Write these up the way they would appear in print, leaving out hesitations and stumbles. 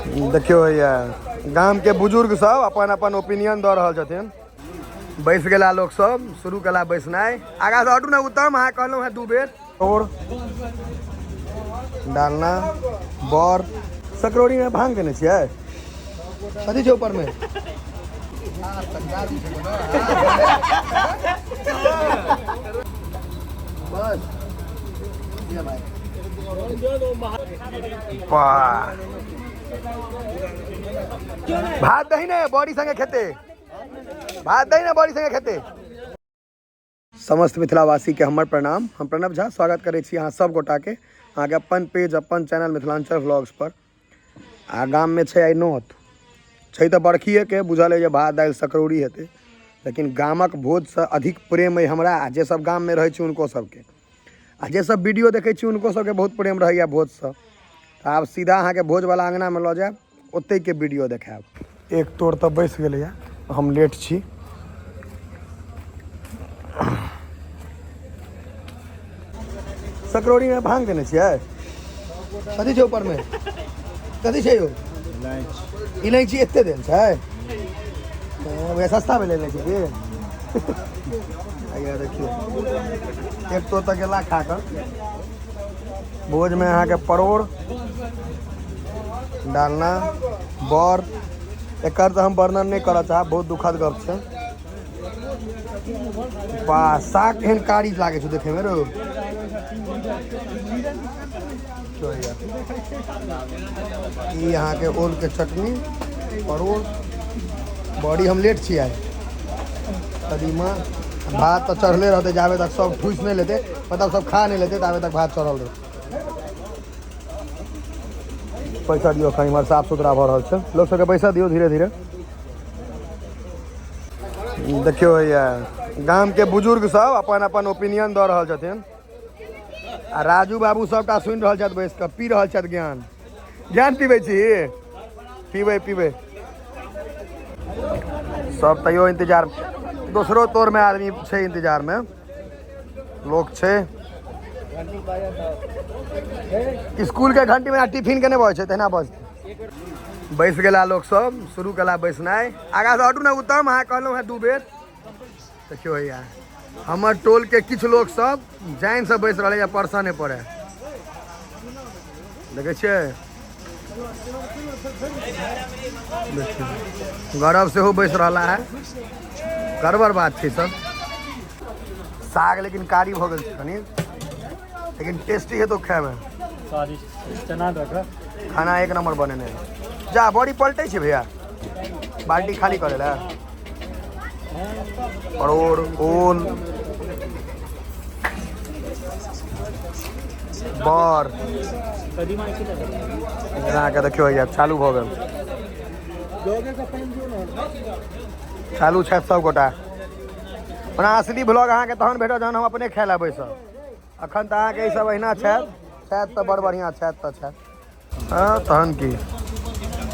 देखियो भैया गाम के बुजुर्ग सब अपन अपन ओपिनियन दऽ रहल छथिन। बैस गेला लोग सब, शुरू कला बैसनाइ। आगा से हटू ना, उत्तम अहाँ कहलहुँ हैं 2 बेर। और डालना बर सकरौड़ी में भांग देने छियै, कथी छै ऊपर में? बस भात दही ने बड़ी संगे खेते, भात दही ने बड़ी संगे खेते। समस्त मिथिलावासी के हमर प्रणाम। हम प्रणव झा स्वागत करै छी अहाँ सब गोटा के अहाँके अपन पेज अपन चैनल मिथिलांचल व्लॉग्स पर। आ गाम में छै आइ नोत छै तऽ बरखिए के बुझल है जे भात दालि सकरौड़ी हेतै, लेकिन गामक भोज से अधिक प्रेम है हमरा आ जे सब गाम में रहै छी उनको सबके, आ जे सब वीडियो देखै छी उनको सबके बहुत प्रेम रहैया भोज से। तऽ आब सीधा अहाँके भोज वाला अंगना में लऽ जायब, ओतै के वीडियो देखायब। एक तोड़ तऽ बैस गेलैया, हम लेट छी। सकरौड़ी में भांग देने छियै, कथी छै ऊपर में? कथी छै यौ? इलायची एते देल छै, वह सस्ता में ले लै छै कि? देखियो एक तो तक गेला खा कर। भोज में अहाँ के परोड़ डालना बर, एकर तो हम वर्णन नहीं करऽ चाहब, बहुत दुखद गप छै। वाह साग केहन कारी लागे छै देखे में रो। ई यहाँ के ओल के चटनी परोड़ बड़ी, हम लेट छी आइ। कदीमा भात तो चढ़ले रहते, जाबे तक सब ठूस नहीं लेते, मतलब सब खा नहीं लेते ताबे तक भात चढ़ल रहे। पैसा दियो, कहीं इमहर साफ सुथरा भऽ रहल छै, लोग सबके पैसा दियो धीरे धीरे। देखियो भैया गाम के बुजुर्ग सब अपन अपन ओपिनियन दऽ रहल छथिन, आ राजू बाबू सबटा सुनि रहल छथि बैस कऽ, पी रहल छथि ज्ञान। ज्ञान पीबै छी? पीबै पीबै सब। तैयो इंतजार, दोसरो तोर में आदमी छै इंतजार में, लोग छै। स्कूल के घंटी में टिफिन के नहीं बजे छै, तेना बजते। बैस गेला लोग सब, शुरू कला बैसनाइ। आगा से हटू ना, उत्तम अहाँ कहलहुँ हैं 2 बेर। देखियो भैया हमर टोल के किछ लोग सब जाइन से बैस रहे, परसने पड़े देखे छियै। गौरव से हो बैस रहा है, गड़बड़ बात छै सब। साग लेकिन कारी भ गेल छै कनी, लेकिन टेस्टी है तो खाए में खाना एक नंबर बनेने। जा बड़ी पलटे छै भैया, बाल्टी खाली करे ला। परोड़ ओल बर के देखियो भैया चालू भ गेल, चालू छै सब गोटा। ओना असली ब्लॉग अहाँ के तहन भेटत जहन हम अपने खाय ला बैसब। अखन तऽ अहाँ के ई सब अहिना छथि तऽ बड़ बढ़िया छथि तऽ छथि। हाँ तहन की,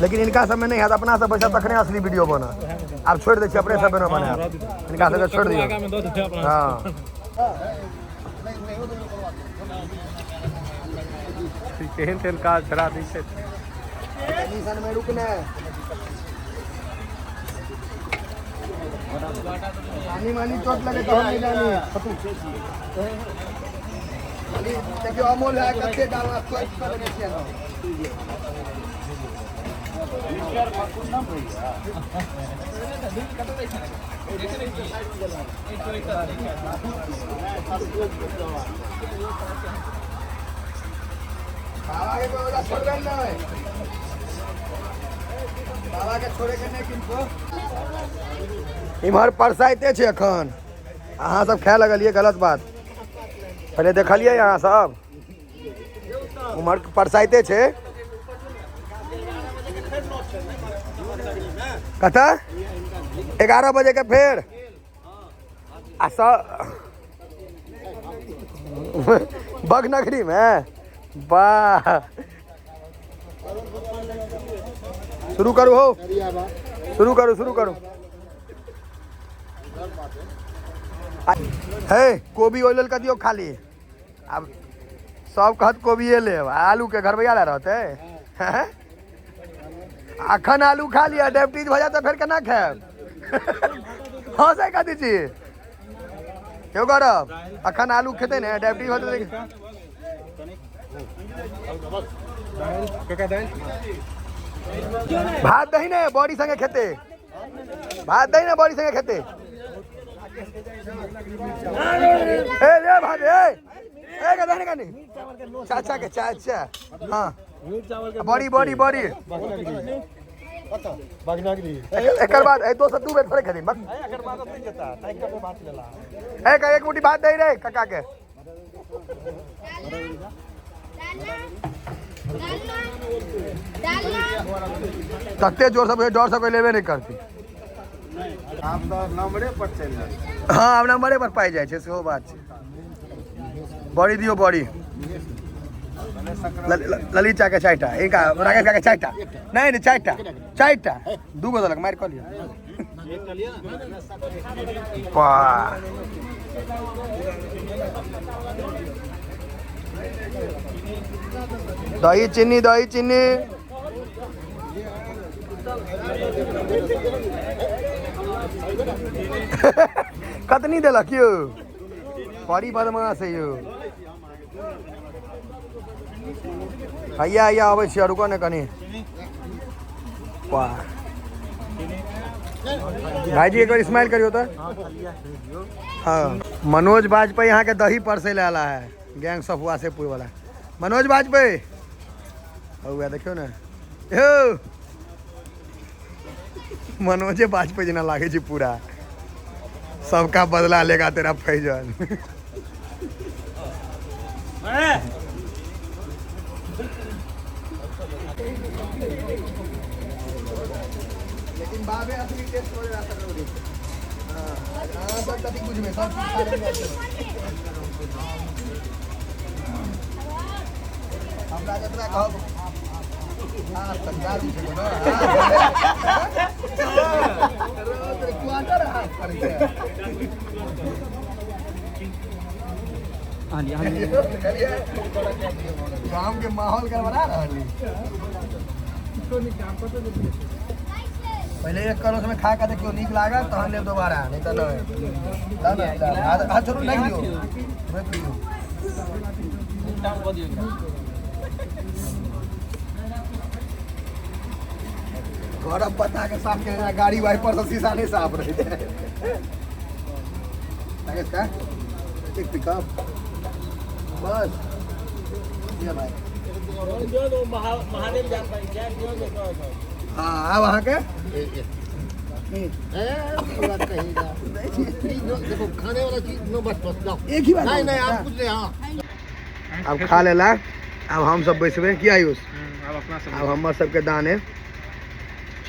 लेकिन इनका सब में नहीं है, अपना सब बैसा तखने असली वीडियो बनत। आब छोड़ दै छी, अपने सब में बनायब, इनका सबके छोड़ दियौ। हाँ केहन तेहन काज करा दै छै, टेंशन में रुकने। पानी मानी चोट लगे तो हम नहीं जानी। देखियो अमोल है कते डालना सोच कर देने छियै ना। बाबा के कोई छोड़बे नहीं, बाबा के छोड़े के नहीं किनको। इम्हर परसाइते छै अखन, अहाँ सब खाए लगलिए, गलत बात। पहले देखलिए अहाँ सब, उम्हर परसाइते छै। कथा 11 बजे के फेर आ बगनगरी में। वाह शुरू करू हो, शुरू करू शुरू करू। है कोबी ओइल का दियो खाली, अब सब कहत कोबिए ले, आलू के घरबैया ला रहते। अखन आलू खा लिया डायबिटीज हो जाता फिर केना खाएब हाँ सही कह दीजिए क्यों गौरव अखन आलू खेते ना डायबिटीज होते भात दही ना बॉडी संगे खेते भात दही ना बॉडी संगे खेते ए ले भात ए गदा नहीं चाचा के चाचा हाँ बॉडी बॉडी बॉडी एक बाद दो से 2 बेर थोड़े खरीद बस एक मुट्ठी भात दे रे काका के तत्ते जोर से डर से कोई लेवे नहीं करती आप तो नंबरे पर चल जाए हाँ अब नंबरे पर पाई जाए सेहो बात है बॉडी दियो बॉडी ललिता के चाइटा इनका राकेश का चाइटा नहीं चाइटा चाइटा 2 गो दलक मार कर लिया दही चीनी कतनी दिलक यो बड़ी बदमाश है यो हैया आबै छी रुको ने कनी वाह भाईजी एक बार स्माइल करियो तो हाँ मनोज वाजपेयी यहाँ के दही परसे लाला है गैंग्स ऑफ वासेपुर वाला मनोज वाजपेयी हुआ देखियो ना यो मनोजे वाजपेयी जना लागे छी पूरा सबका बदला लेगा तेरा फैजल लेकिन बाबे असली टेस्ट हो रहा था करोगे हां सब तभी कुछ में सब हमरा जतरा कहब हां पंजाबी छै ना क्वार्टर हाथ कर के हां गांव के माहौल गड़बड़ा रहली पहले एक करो में खा के देखियो नीक लागा तहन ले दोबारा नहीं तो नहीं हां छोड़ू नहीं लियो मत लियो टाइम को दियो घर अब बता के साफ करना गाड़ी वाइपर से शीशा नहीं साफ रहे का एक पिकअप बस ये भाई जो महादेव जान भाई क्या हाँ वहाँ के देखो खाने वाला चीज नो बस एक ही बात नहीं आप कुछ ले हाँ अब खा लेला अब हम सब बैठबे की आयुष अब हमर सबके दाने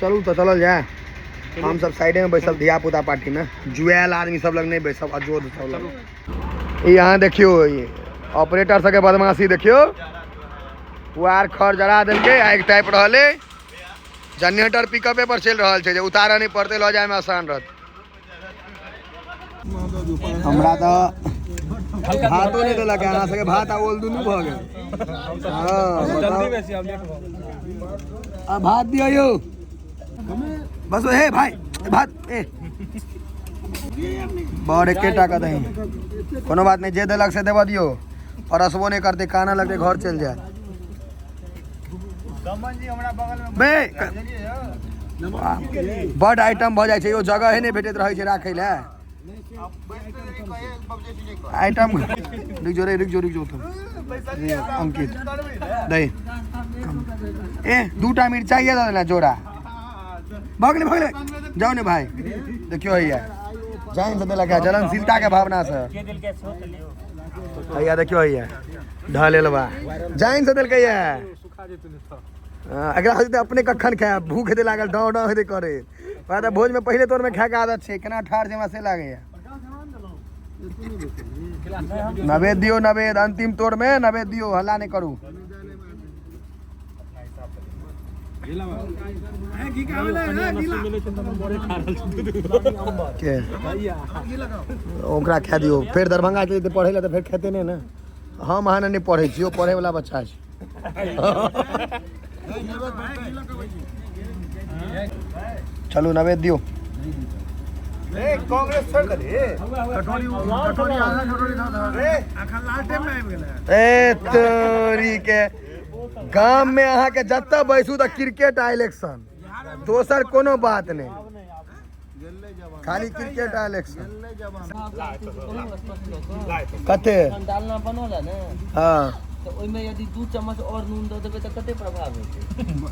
चलू तो चलल जाए हम सब साइडे में बैसल धिया पुता पार्टी में जुएल आदमी सब लग नहीं बैसल अजोध सब लग यहाँ देखियो ये ऑपरेटर सबके बदमाशी देखियो वार खर जरा देलके आग टाइप रहले जनरेटर पिकअपे पर चल रहा है उतार नहीं पड़ते लो जाए में आसान रहत हमरा तो भातो नहीं देलक अहाँ सबके भात आ ओल दुनू भ गेल हां भात दियो यो बस हे भाई भात ए बड़ एकेटा का दही कोनो बात नहीं जे देलक से देबा दियो और असबो नहीं करते काना लगते घर चल जाए बे बड़ आइटम भ जाए यो जगह ही नहीं भेटत रहे राखे ला आइटम रुक जो तुम अंकित दही ए 2टा मिर्चा ये देना जोड़ा भगले जाओ ने भाई देखियो भैया जाइन से लगा जलनशीलता के भावना से भैया देखियो भैया ढालेल बा जाइन से दिल कहिया एकरा हते अपने कखन खाए भूख दे लागल डाव डाव दे करे पता भोज में पहले तोर में खाए के आदत छे केना ठार जेमा से लागे नवेद दियो नवेद अंतिम तोर में नवेद दियो हल्ला नहीं करू ओकरा खा दियो फिर दरभंगा के पढ़े ला तो फिर खेते नहीं ना हम अहाँ नहीं पढ़े छी पढ़े वाला बच्चा है चलू नवेद दियो कांग्रेस छोड़ दे ए तोरी के गांव में अहाँ के जत्ता बैसू तो क्रिकेट आ इलेक्शन दोसर कोनो बात नहीं खाली क्रिकेट आ इलेक्शन कते डालना बनोला ने हाँ तो ओइमे यदि 2 चम्मच और नून दे देबे त कते प्रभाव हेतै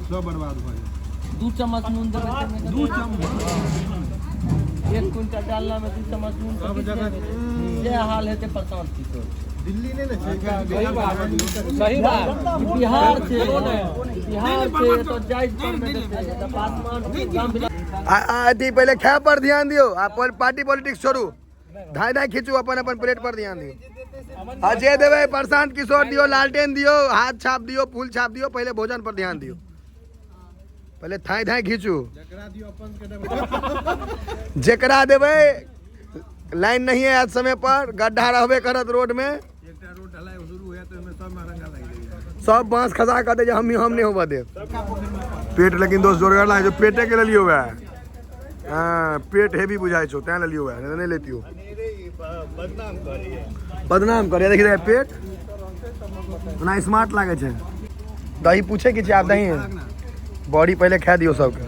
सब बर्बाद भ जाए 2 चम्मच नून देबे त 2 चम्मच 1 क्विंटल डालना में 2 चम्मच नून सब जगह ये हाल हेतै प्रशांत किशोर दिल्ली ने ना सही बात बिहार से तो जायज पर में देते तो पासमान गांव अथी पहले खाए पर ध्यान दियो आप पार्टी पॉलिटिक्स छोड़ू धाय धाय खींचू अपन अपन प्लेट पर ध्यान दियो अजय देवे प्रशांत किशोर दियो लालटेन दियो हाथ छाप दियो फूल छाप दियो पहले भोजन पर ध्यान दियो पहले थाई थाई खींचू जेकरा देवे लाइन नहीं है आज समय पर गड्ढा रहबे करत रोड में सब बांस खसा कर दे हम नहीं होगा दे पेट लेकिन दोस्त जोरगर लागे जो पेटे के लिए हुआ है हाँ पेट हेवी बुझाई छो तैं लियो हुआ है नहीं लेती हो बदनाम करे देखिए पेट ना स्मार्ट लागे छे दही पूछे कि आप दही है बॉडी पहले खा दियो सबके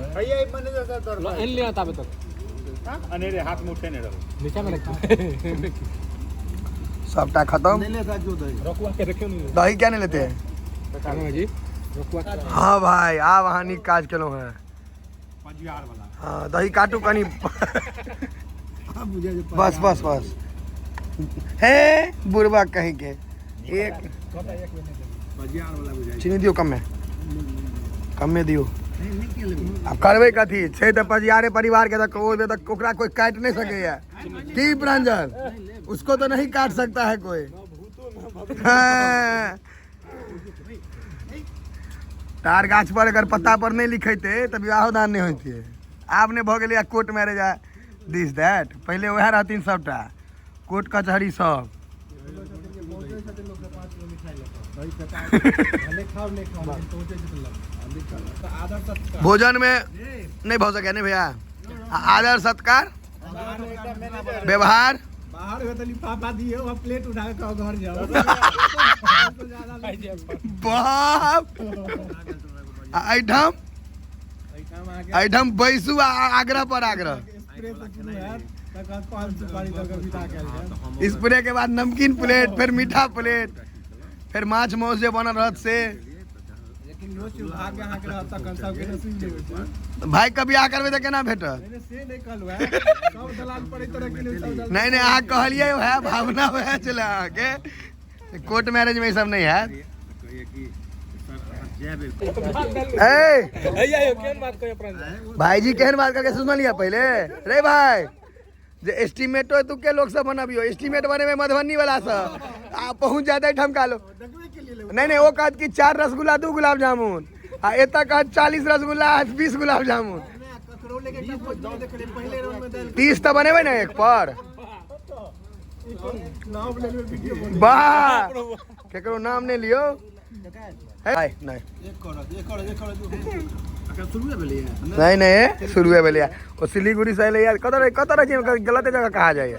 अनेरे हाथ में उठे नहीं रहो नीचे में रख सबटा खत्म दही क्या नहीं लेते हैं हाँ भाई आ वहाँ निक काज केलो है हाँ दही काटू कनी बस बस बस है बुरबा कहीं के एक चीनी दियो कम में दियो अब करबे कथी छै त पजियारे परिवार के तक ओकरा कोई काट नहीं सके की प्रांजल उसको तो नहीं काट सकता है कोई हाँ। तार गाछ पर अगर पत्ता पर नहीं लिखेते तो विवाह दान नहीं होती आब ने भ गेलै कोर्ट मैरेज दिस दैट पहले वह रहथिन सबटा कोर्ट कचहरी सब भोजन में नहीं भो सके नहीं भैया आदर सत्कार व्यवहार बाहर हो तो लिफाफा दियो और प्लेट उठा के घर जाओ बाप ऐठम बैसू आग्रह पर आग्रह स्प्रे के बाद नमकीन प्लेट फिर मीठा प्लेट फिर माछ मौस जे बनल रहत से भाई कभी आ करबे तो केना भेटत नहीं नहीं अहाँ कहलिए है भावना वह चले अहाँके कोर्ट मैरिज में सब नहीं है भाई जी केहन बात करके सुन लिया पहले रे भाई जे एस्टिमेटो तू के लोग सब बनबियो एस्टिमेट बने में मधुबनी वाला सब आ पहुंच जाते ठमका लो नहीं वो कहत कि 4 रसगुल्ला 2 गुलाब जामुन आ एता कहत 40 रसगुल्ला 20 गुलाब जामुन 30 तो बनेबे ना एक पर वाह केकरो नाम नहीं लियो नहीं नहीं शुरू भेल वो सिलीगुड़ी से अल कत गलत जगह कहा जाए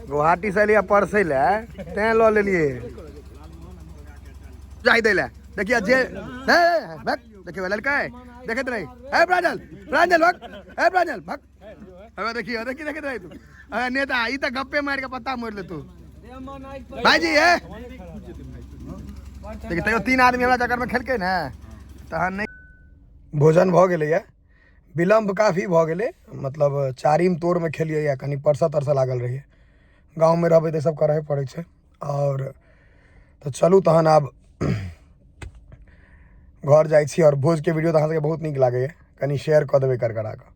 गुवाहाटी से अलिया परसे ला तैं ल लेलिए जाहि दै ला देखिए जे देखिए लड़का है देखते रही है प्रांजल भग है प्रांजल भग अब देखिए देखते रही तू नेता ई तो गप्पे मार के पत्ता मोड़ ले तू भाई जी है देखिए तैयो 3 आदमी हमरा चक्कर में खेलके ना तहन नहीं भोजन भ गेलै विलम्ब काफ़ी भ गेलै मतलब 4म तोड़ में खेलिए कनी परसा तरसा लागल रहिए गाँव में रहबै तो सब करे पड़े छै और तो चलू तहन आब घर जाइ छी और भोज के वीडियो तो अहाँ सबके बहुत नीक लागैए कनी शेयर कऽ देबै कर करा कऽ।